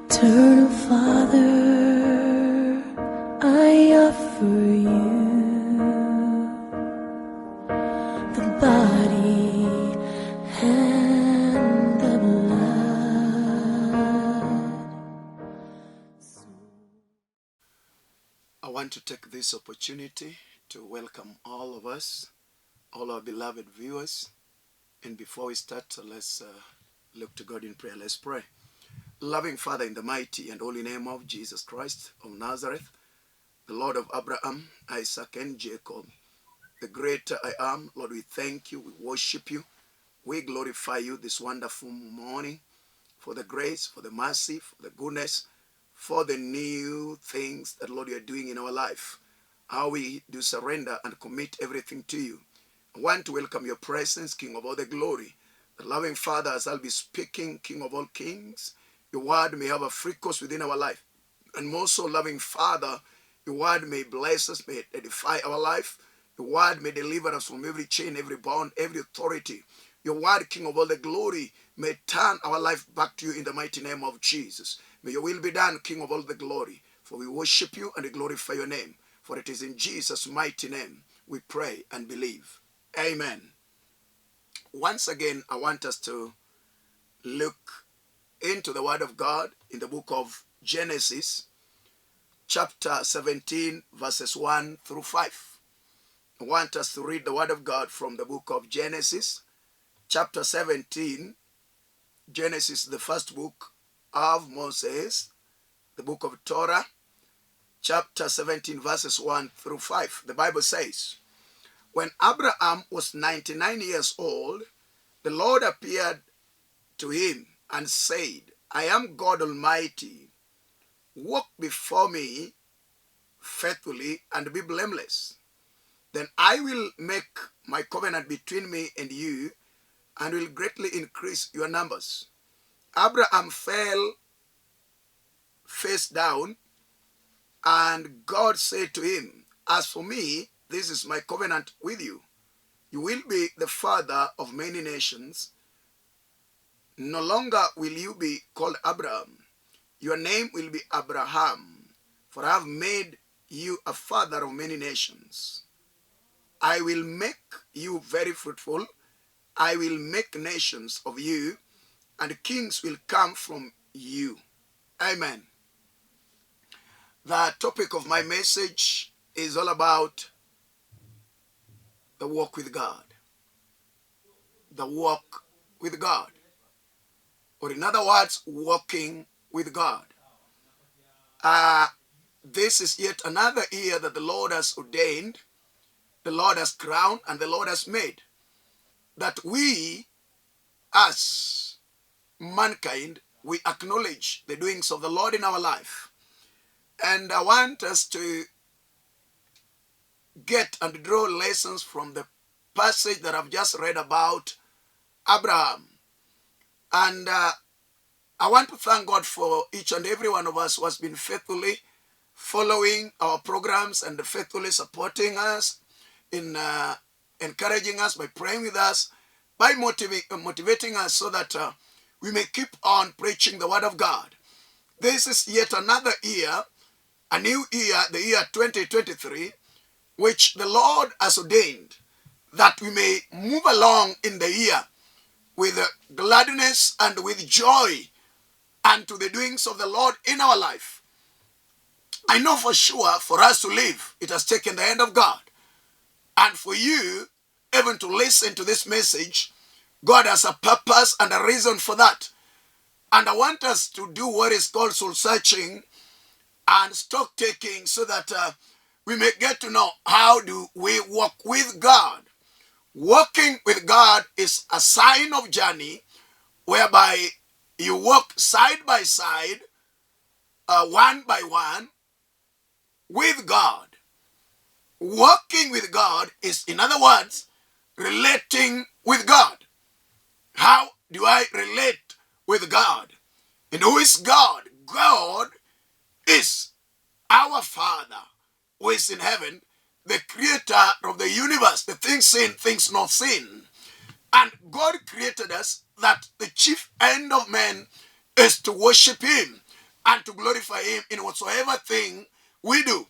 Eternal Father, I offer you the body and the blood. I want to take this opportunity to welcome all of us, all our beloved viewers. And before we start, let's look to God in prayer. Let's pray. Loving Father, in the mighty and holy name of Jesus Christ of Nazareth, the Lord of Abraham, Isaac, and Jacob, the great I am, Lord, we thank you, we worship you, we glorify you this wonderful morning for the grace, for the mercy, for the goodness, for the new things that, Lord, you are doing in our life. How we do surrender and commit everything to you. I want to welcome your presence, King of all the glory. The loving Father, as I'll be speaking, King of all kings, your word may have a free course within our life. And more so, loving Father, your word may bless us, may edify our life. Your word may deliver us from every chain, every bond, every authority. Your word, King of all the glory, may turn our life back to you in the mighty name of Jesus. May your will be done, King of all the glory. For we worship you and we glorify your name. For it is in Jesus' mighty name we pray and believe. Amen. Once again, I want us to look into the Word of God in the book of Genesis, chapter 17, verses 1 through 5. I want us to read the Word of God from the book of Genesis, chapter 17. Genesis, the first book of Moses, the book of Torah, chapter 17, verses 1 through 5. The Bible says, when Abraham was 99 years old, the Lord appeared to him and said, I am God Almighty. Walk before me faithfully and be blameless. Then I will make my covenant between me and you and will greatly increase your numbers. Abraham fell face down, and God said to him, as for me, this is my covenant with you. You will be the father of many nations. No longer will you be called Abraham. Your name will be Abraham, for I have made you a father of many nations. I will make you very fruitful. I will make nations of you, and kings will come from you. Amen. The topic of my message is all about the walk with God. The walk with God. Or in other words, walking with God. This is yet another year that the Lord has ordained, the Lord has crowned, and the Lord has made, that we, as mankind, we acknowledge the doings of the Lord in our life. And I want us to get and draw lessons from the passage that I've just read about Abraham. And I want to thank God for each and every one of us who has been faithfully following our programs and faithfully supporting us in encouraging us by praying with us, by motivating us so that we may keep on preaching the Word of God. This is yet another year, a new year, the year 2023, which the Lord has ordained that we may move along in the year with gladness and with joy and to the doings of the Lord in our life. I know for sure for us to live, it has taken the hand of God. And for you, even to listen to this message, God has a purpose and a reason for that. And I want us to do what is called soul searching and stock taking so that we may get to know how do we walk with God. Walking with God is a sign of journey whereby you walk side by side, one by one, with God. Walking with God is, in other words, relating with God. How do I relate with God? And who is God? God is our Father who is in heaven, the creator of the universe, the things seen, things not seen. And God created us that the chief end of man is to worship him and to glorify him in whatsoever thing we do.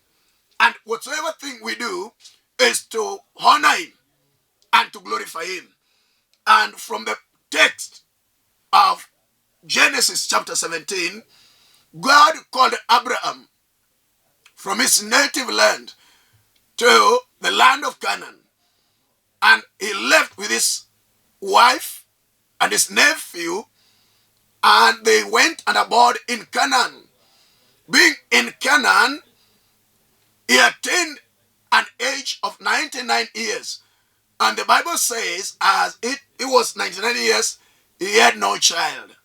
And whatsoever thing we do is to honor him and to glorify him. And from the text of Genesis chapter 17, God called Abraham from his native land to the land of Canaan. And he left with his wife and his nephew, and they went and abode in Canaan. Being in Canaan, he attained an age of 99 years. And the Bible says, as it was 99 years, he had no child.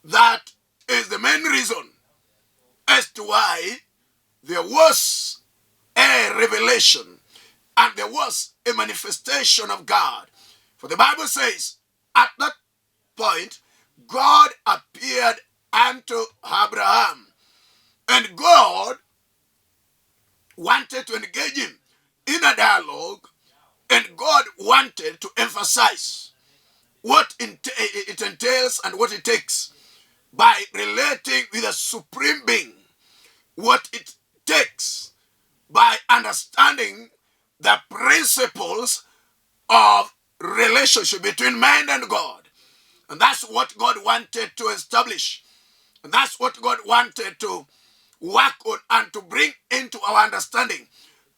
That is the main reason as to why there was a revelation and there was a manifestation of God. For the Bible says, at that point, God appeared unto Abraham. And God wanted to engage him in a dialogue, and God wanted to emphasize what it entails and what it takes by relating with a supreme being, what it takes by understanding the principles of relationship between man and God. And that's what God wanted to establish. And that's what God wanted to work on and to bring into our understanding.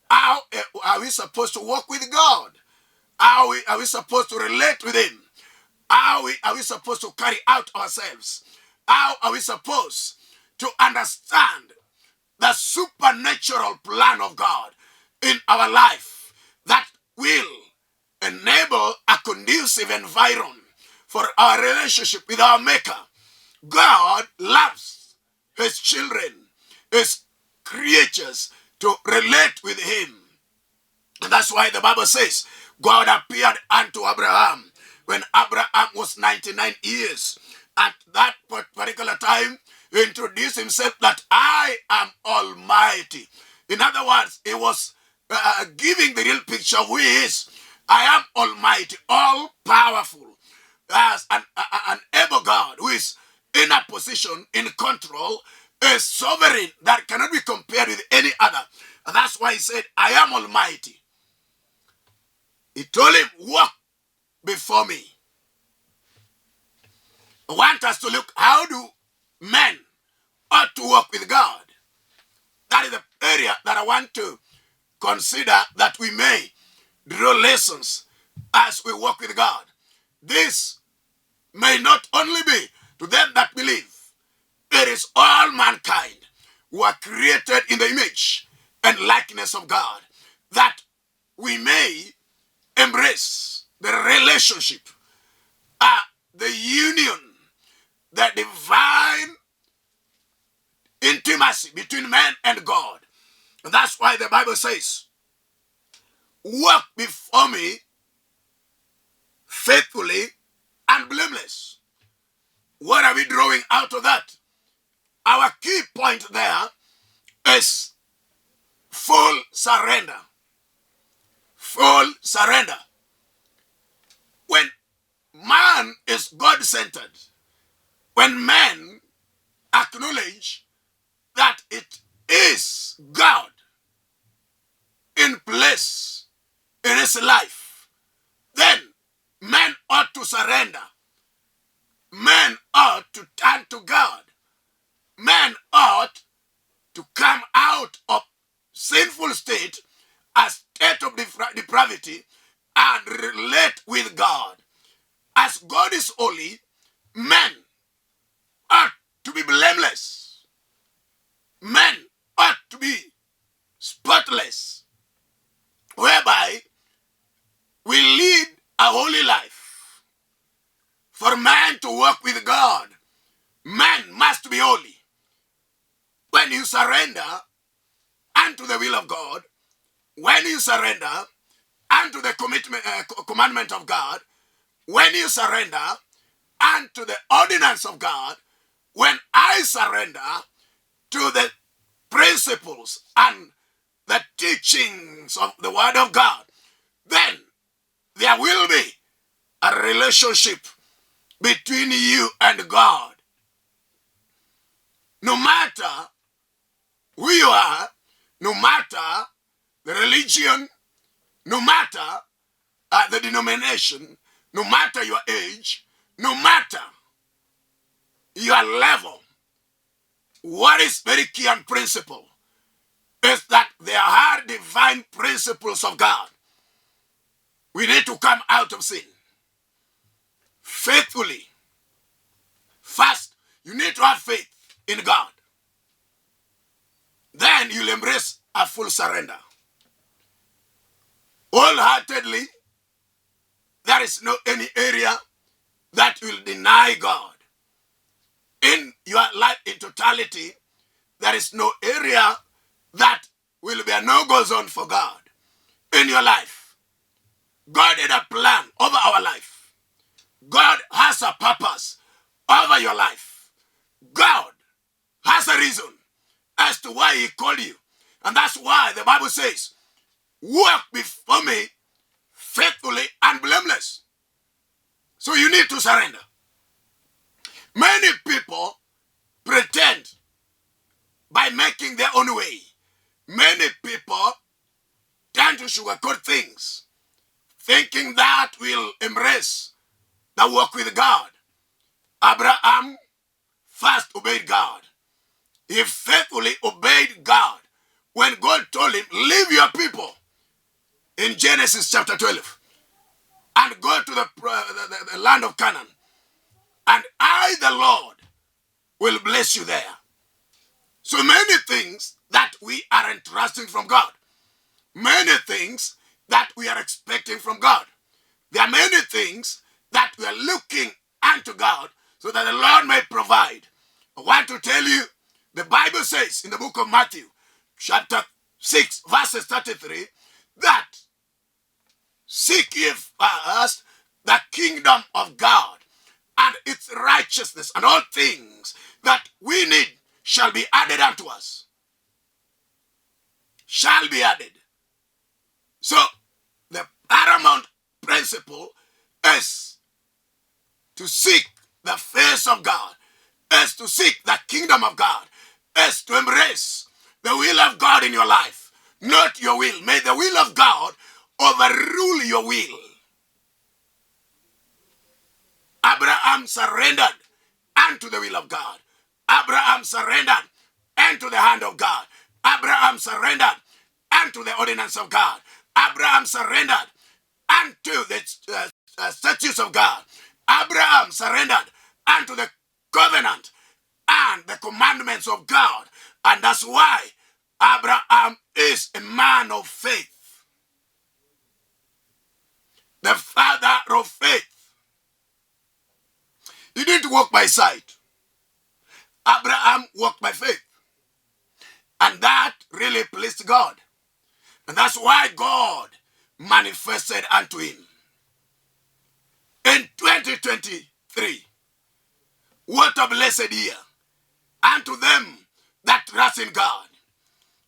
How are we supposed to walk with God? How are we supposed to relate with him? How are we supposed to carry out ourselves? How are we supposed to understand the supernatural plan of God in our life that will enable a conducive environment for our relationship with our Maker? God loves his children, his creatures, to relate with him. And that's why the Bible says God appeared unto Abraham when Abraham was 99 years. At that particular time, he introduced himself that I am Almighty. In other words, he was giving the real picture of who he is. I am Almighty, all-powerful, as an able God who is in a position, in control, a sovereign that cannot be compared with any other. And that's why he said, I am Almighty. He told him, walk before me. I want us to look, how do men ought to walk with God? That is the area that I want to consider, that we may draw lessons as we walk with God. This may not only be to them that believe. It is all mankind who are created in the image and likeness of God, that we may embrace the relationship, the union, the divine intimacy between man and God. And that's why the Bible says, walk before me faithfully and blameless. What are we drawing out of that? Our key point there is full surrender. Full surrender. When man is God-centered, when man acknowledge that it is God in place in his life, then man ought to surrender. Man ought to turn to God. Man ought to come out of sinful state, a state of depravity, and relate with God. As God is holy, men ought to be blameless. Men ought to be spotless, whereby we lead a holy life. For man to walk with God, man must be holy. When you surrender unto the will of God, when you surrender unto the commandment of God, when you surrender unto the ordinance of God, when I surrender to the principles and the teachings of the Word of God, then there will be a relationship between you and God. no matter who you are, no matter the religion, no matter the denomination, no matter your age, no matter your level, what is very key and principle is that there are divine principles of God. We need to come out of sin faithfully. First, you need to have faith in God. Then you'll embrace a full surrender. Wholeheartedly, there is no any area that will deny God. In your life in totality, there is no area that will be a no-go zone for God in your life. God had a plan over our life. God has a purpose over your life. God has a reason as to why he called you. And that's why the Bible says, walk before me faithfully and blameless. So you need to surrender. Many people pretend by making their own way. Many people tend to sugarcoat things, thinking that will embrace the walk with God. Abraham first obeyed God. He faithfully obeyed God when God told him, leave your people in Genesis chapter 12 and go to the land of Canaan. And I, the Lord, will bless you there. So many things that we are entrusting from God. Many things that we are expecting from God. There are many things that we are looking unto God so that the Lord may provide. I want to tell you, the Bible says in the book of Matthew, chapter 6, verses 33, that seek ye first the kingdom of God and its righteousness, and all things that we need shall be added unto us. Shall be added. So, the paramount principle is to seek the face of God, is to seek the kingdom of God, is to embrace the will of God in your life, not your will. May the will of God overrule your will. Abraham surrendered unto the will of God. Abraham surrendered unto the hand of God. Abraham surrendered unto the ordinance of God. Abraham surrendered unto the statutes of God. Abraham surrendered unto the covenant and the commandments of God. And that's why Abraham is a man of faith. The father of faith. He didn't walk by sight. Abraham walked by faith. And that really pleased God. And that's why God manifested unto him. In 2023, what a blessed year unto them that trust in God.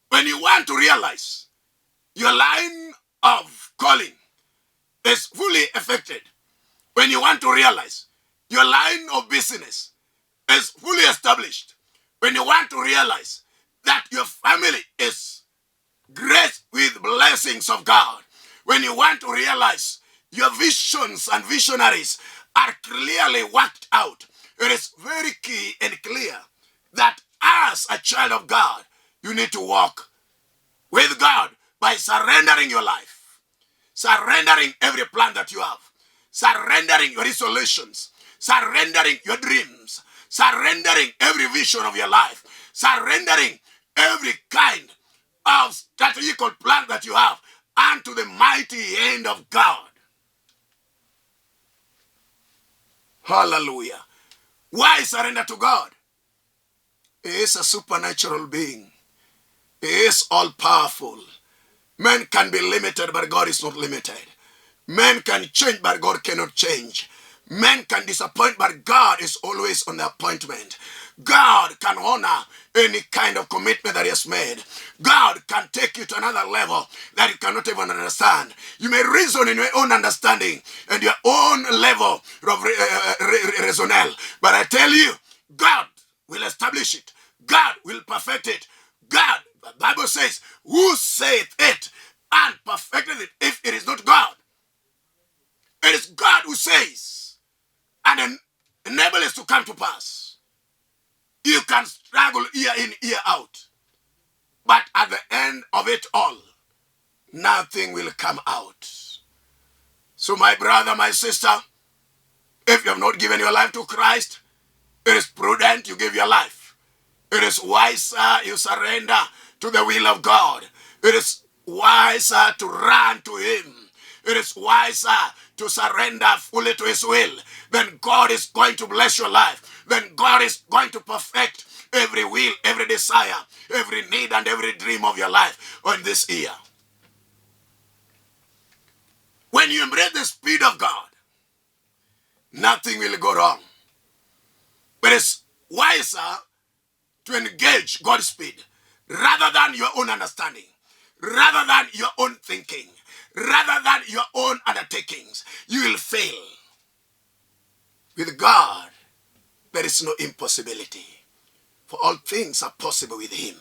When you want to realize your line of calling is fully affected, when you want to realize your line of business is fully established, when you want to realize that your family is graced with blessings of God, when you want to realize your visions and visionaries are clearly worked out, it is very key and clear that as a child of God, you need to walk with God by surrendering your life, surrendering every plan that you have, surrendering your resolutions, surrendering your dreams, surrendering every vision of your life, surrendering every kind of strategical plan that you have unto the mighty hand of God. Hallelujah. Why surrender to God? He is a supernatural being. He is all-powerful. Man can be limited, but God is not limited. Man can change, but God cannot change. Man can disappoint, but God is always on the appointment. God can honor any kind of commitment that he has made. God can take you to another level that you cannot even understand. You may reason in your own understanding and your own level of rationale, but I tell you, God will establish it. God will perfect it. God, the Bible says, who saith it and perfected it if it is not God? It is God who says and enable it to come to pass. You can struggle year in, year out. But at the end of it all, nothing will come out. So my brother, my sister, if you have not given your life to Christ, it is prudent you give your life. It is wiser you surrender to the will of God. It is wiser to run to Him. It is wiser to surrender fully to His will. Then God is going to bless your life. Then God is going to perfect every will, every desire, every need, and every dream of your life on this year. When you embrace the Spirit of God, nothing will go wrong. But it's wiser to engage God's Spirit rather than your own understanding, rather than your own thinking, rather than your own undertakings. You will fail. With God, there is no impossibility. For all things are possible with Him.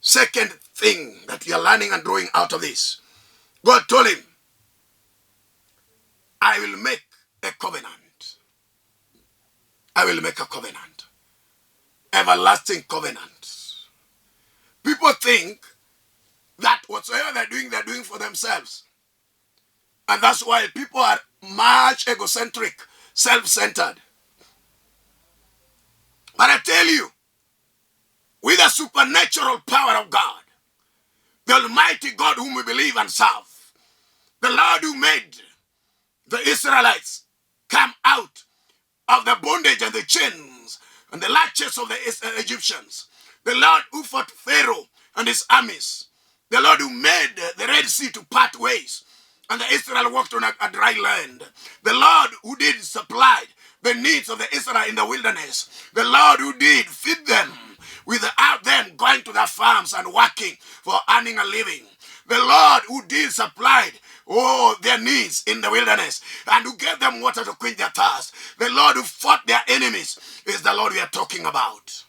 Second thing that you are learning and drawing out of this, God told him, I will make a covenant. I will make a covenant. Everlasting covenant. People think that whatsoever they're doing for themselves. And that's why people are much egocentric, self-centered. But I tell you, with the supernatural power of God, the Almighty God whom we believe and serve, the Lord who made the Israelites come out of the bondage and the chains and the latches of the Egyptians, the Lord who fought Pharaoh and his armies, the Lord who made the Red Sea to part ways and the Israel walked on a dry land, the Lord who did supply the needs of the Israel in the wilderness, the Lord who did feed them without them going to their farms and working for earning a living, the Lord who did supply their needs in the wilderness and who gave them water to quench their thirst, the Lord who fought their enemies is the Lord we are talking about.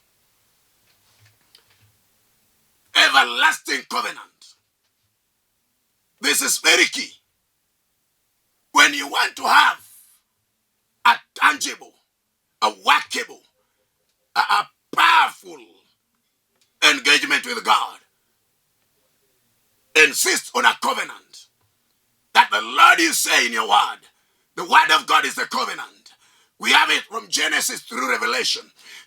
Everlasting covenant. This is very key. When you want to have a tangible, a workable, a powerful engagement with God, insist on a covenant that the Lord you say in your word. The word of God is the covenant. We have it from Genesis through Revelation.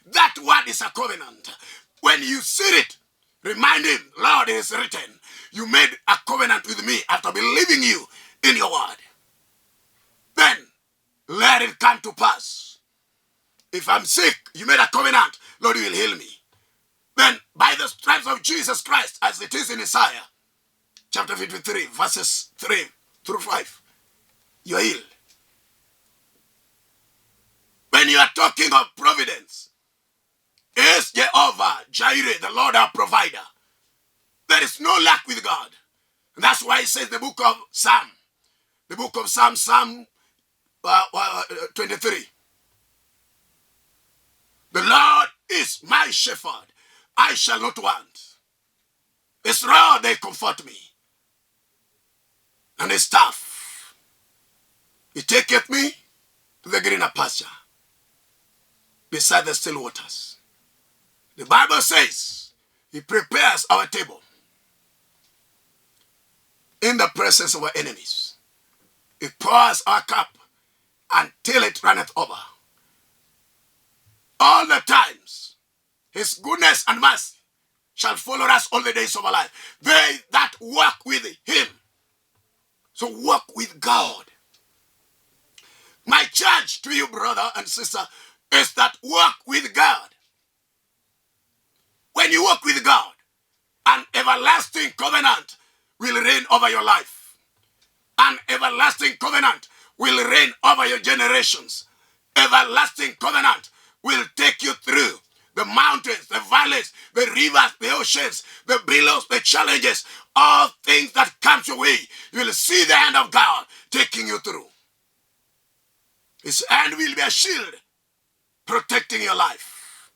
That word is a covenant. When you see it, remind him, Lord, it is written, you made a covenant with me after believing you in your word. Then let it come to pass. If I'm sick, you made a covenant, Lord, you will heal me. Then by the stripes of Jesus Christ, as it is in Isaiah, chapter 53, verses 3 through 5, you are healed. When you are talking of providence, is Jehovah Jireh, the Lord our provider. There is no lack with God. And that's why it says the book of Psalm, Psalm 23. The Lord is my shepherd, I shall not want. His rod, they comfort me. And his staff, he taketh me to the greener pasture, beside the still waters. The Bible says he prepares our table in the presence of our enemies. He pours our cup until it runneth over. All the times his goodness and mercy shall follow us all the days of our life. They that walk with him. So walk with God. My charge to you, brother and sister, is that walk with God. When you walk with God, an everlasting covenant will reign over your life. An everlasting covenant will reign over your generations. Everlasting covenant will take you through the mountains, the valleys, the rivers, the oceans, the billows, the challenges, all things that come your way. You will see the hand of God taking you through. His hand will be a shield protecting your life.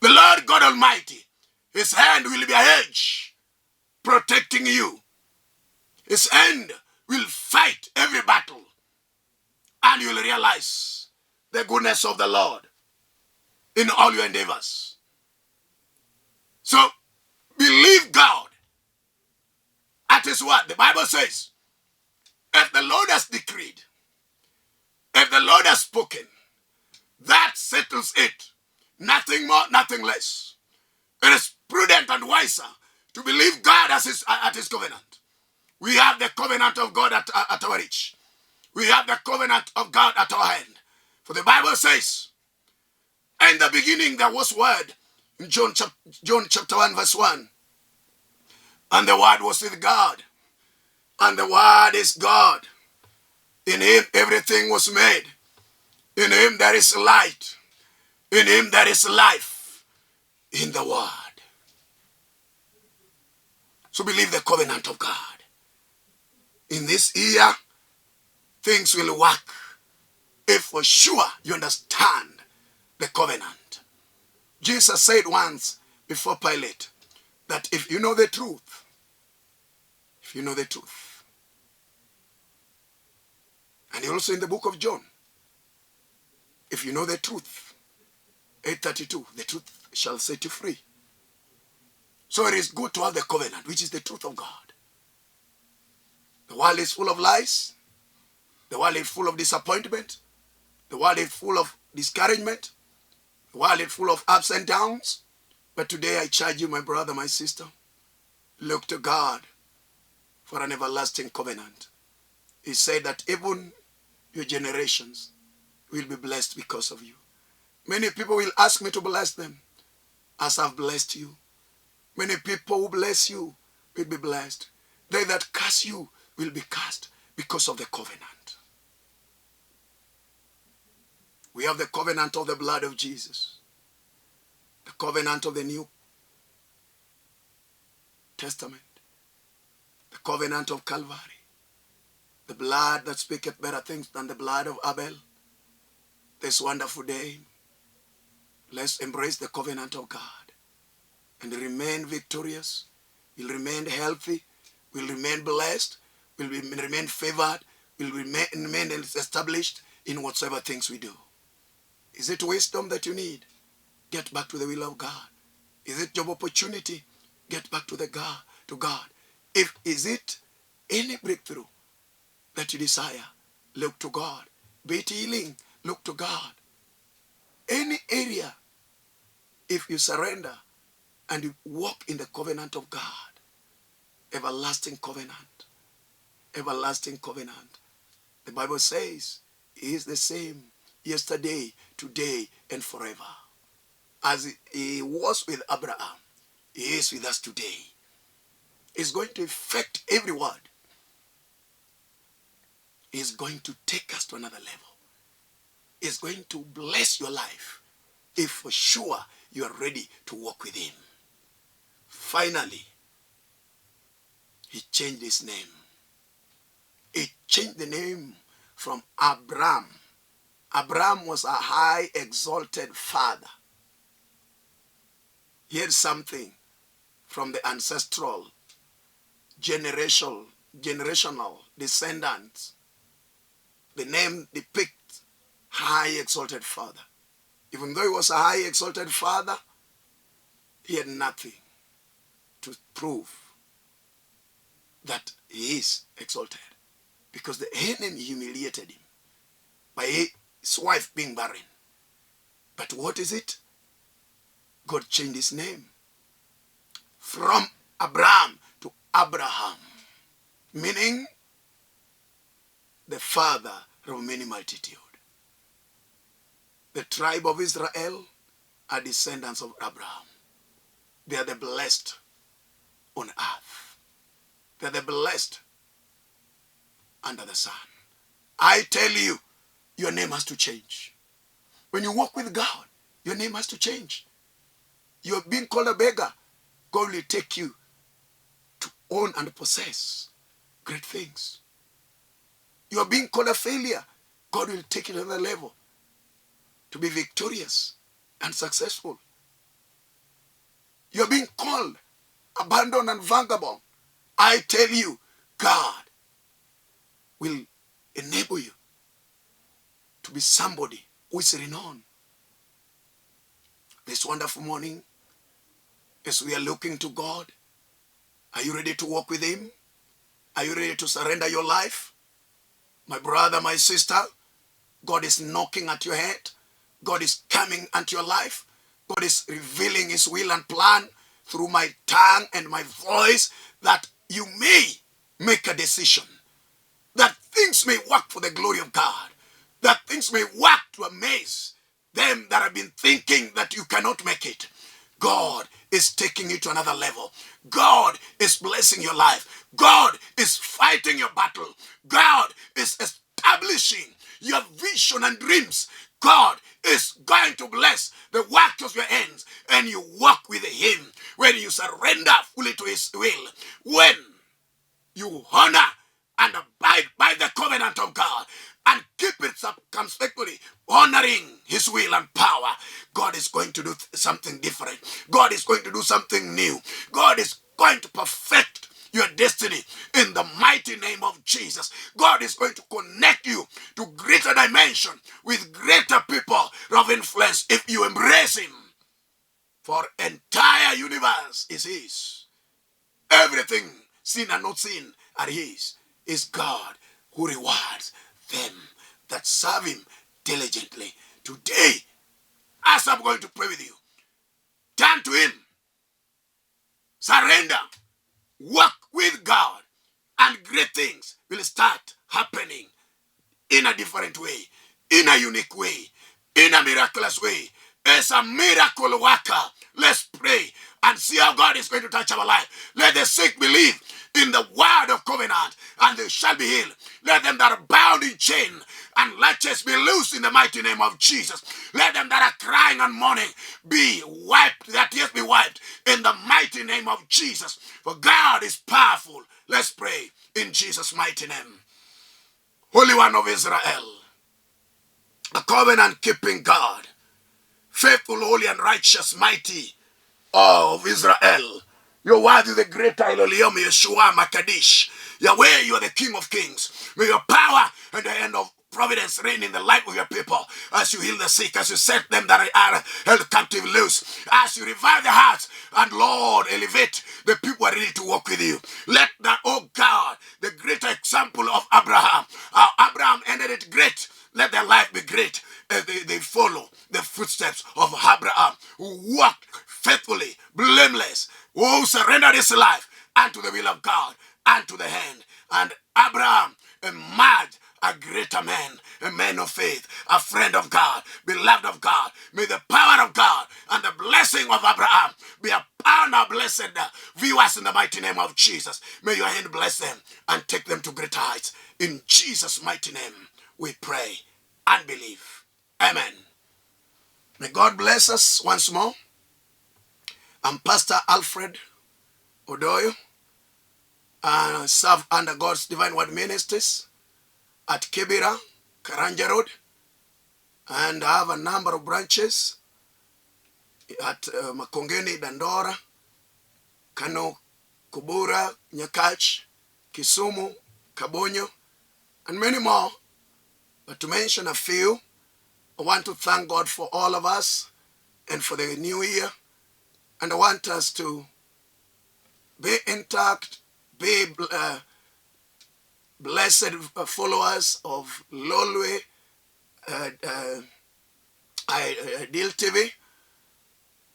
The Lord God Almighty, his hand will be a hedge protecting you. His hand will fight every battle. And you will realize the goodness of the Lord in all your endeavors. So, believe God at his word. The Bible says, if the Lord has decreed, if the Lord has spoken, that settles it. Nothing more, nothing less. It is prudent and wiser to believe God at his covenant. We have the covenant of God at our reach. We have the covenant of God at our hand. For the Bible says, in the beginning there was word. In John chapter 1 verse 1. And the word was with God. And the word is God. In him everything was made. In him there is light. In him there is life. In the word. So believe the covenant of God. In this year, things will work if for sure you understand the covenant. Jesus said once before Pilate that if you know the truth, and also in the book of John, if you know the truth, 8:32, the truth shall set you free. So it is good to have the covenant, which is the truth of God. The world is full of lies. The world is full of disappointment. The world is full of discouragement. The world is full of ups and downs. But today I charge you, my brother, my sister, look to God for an everlasting covenant. He said that even your generations will be blessed because of you. Many people will ask me to bless them as I've blessed you. Many people who bless you will be blessed. They that curse you will be cursed because of the covenant. We have the covenant of the blood of Jesus. The covenant of the New Testament. The covenant of Calvary. The blood that speaketh better things than the blood of Abel. This wonderful day, let's embrace the covenant of God and remain victorious. We'll remain healthy. We'll remain blessed. We'll remain favored. We'll remain established in whatsoever things we do. Is it wisdom that you need? Get back to the will of God. Is it job opportunity? Get back to God. Is it any breakthrough that you desire? Look to God. Be it healing, look to God. Any area, if you surrender and you walk in the covenant of God, everlasting covenant, everlasting covenant. The Bible says he is the same yesterday, today, and forever. As he was with Abraham, he is with us today. He's going to effect every word. He's going to take us to another level. He's going to bless your life if for sure you are ready to walk with him. Finally, he changed his name. He changed the name from Abram. Abram was a high exalted father. He had something from the ancestral, generational descendants. The name depicts high exalted father. Even though he was a high exalted father, he had nothing to prove that he is exalted. Because the enemy humiliated him by his wife being barren. But what is it? God changed his name from Abraham to Abraham, meaning the father of many multitude. The tribe of Israel are descendants of Abraham. They are the blessed on earth. They are the blessed under the sun. I tell you, your name has to change. When you walk with God, your name has to change. You're being called a beggar. God will take you to own and possess great things. You're being called a failure. God will take you to another level to be victorious and successful. You're being called abandoned and vagabond. I tell you, God will enable you to be somebody who is renowned. This wonderful morning, as we are looking to God, are you ready to walk with Him? Are you ready to surrender your life? My brother, my sister, God is knocking at your head. God is coming at your life. God is revealing His will and plan through my tongue and my voice, that you may make a decision, that things may work for the glory of God, that things may work to amaze them that have been thinking that you cannot make it. God is taking you to another level. God is blessing your life. God is fighting your battle. God is establishing your vision and dreams. God is going to bless the work of your hands, and you walk with Him when you surrender fully to His will. When you honor and abide by the covenant of God and keep it circumspectly, honoring His will and power, God is going to do something different. God is going to do something new. God is going to perfect your destiny in the mighty name of Jesus. God is going to connect you to greater dimension with greater people of influence if you embrace Him. For entire universe is His. Everything, seen and not seen, are His. Is God who rewards them that serve Him diligently. Today, as I'm going to pray with you, turn to Him, surrender, walk with God, and great things will start happening in a different way, in a unique way, in a miraculous way. As a miracle worker, let's pray and see how God is going to touch our life. Let the sick believe in the word of covenant, and they shall be healed. Let them that are bound in chain and latches be loose in the mighty name of Jesus. Let them that are crying and mourning be wiped, their tears be wiped in the mighty name of Jesus. For God is powerful. Let's pray in Jesus' mighty name. Holy One of Israel, a covenant-keeping God, faithful, holy, and righteous, mighty of Israel. Your word is the great I Elolium, Yeshua, Makadish. Yahweh, you are the King of Kings. May your power and the hand of providence reign in the life of your people, as you heal the sick, as you set them that are held captive loose, as you revive the hearts, and Lord, elevate the people who are ready to walk with you. Let that, oh God, the great example of Abraham, how Abraham ended it great, let their life be great. They follow the footsteps of Abraham, who walked faithfully, blameless, who surrendered his life unto the will of God, unto the hand. And Abraham emerged a greater man, a man of faith, a friend of God, beloved of God. May the power of God and the blessing of Abraham be upon our blessed viewers in the mighty name of Jesus. May your hand bless them and take them to greater heights. In Jesus' mighty name we pray and believe. Amen. May God bless us once more. I'm Pastor Alfred Odoyo, and serve under God's Divine Word Ministries at Kibera, Karanja Road, and I have a number of branches at Makongeni, Dandora, Kano, Kubura, Nyakach, Kisumu, Kabonyo, and many more. But to mention a few, I want to thank God for all of us and for the new year. And I want us to be intact, be blessed followers of Lolwe, Deal TV,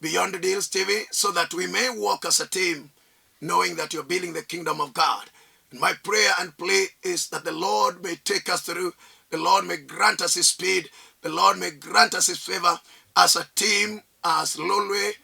Beyond the Deals TV, so that we may walk as a team, knowing that you're building the kingdom of God. And my prayer and plea is that the Lord may take us through, the Lord may grant us His speed, the Lord may grant us His favor as a team, as Lolwe,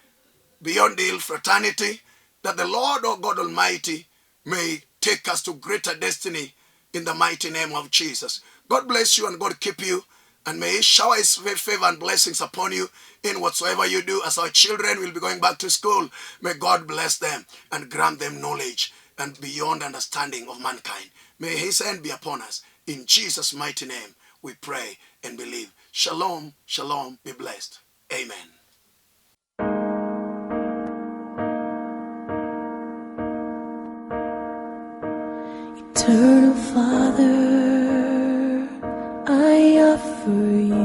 Beyond Deal Fraternity, that the Lord, oh God Almighty, may take us to greater destiny in the mighty name of Jesus. God bless you and God keep you, and may He shower His favor and blessings upon you in whatsoever you do. As our children will be going back to school, may God bless them and grant them knowledge and beyond understanding of mankind. May His hand be upon us. In Jesus' mighty name we pray and believe. Shalom, shalom, be blessed. Amen. Eternal Father, I offer you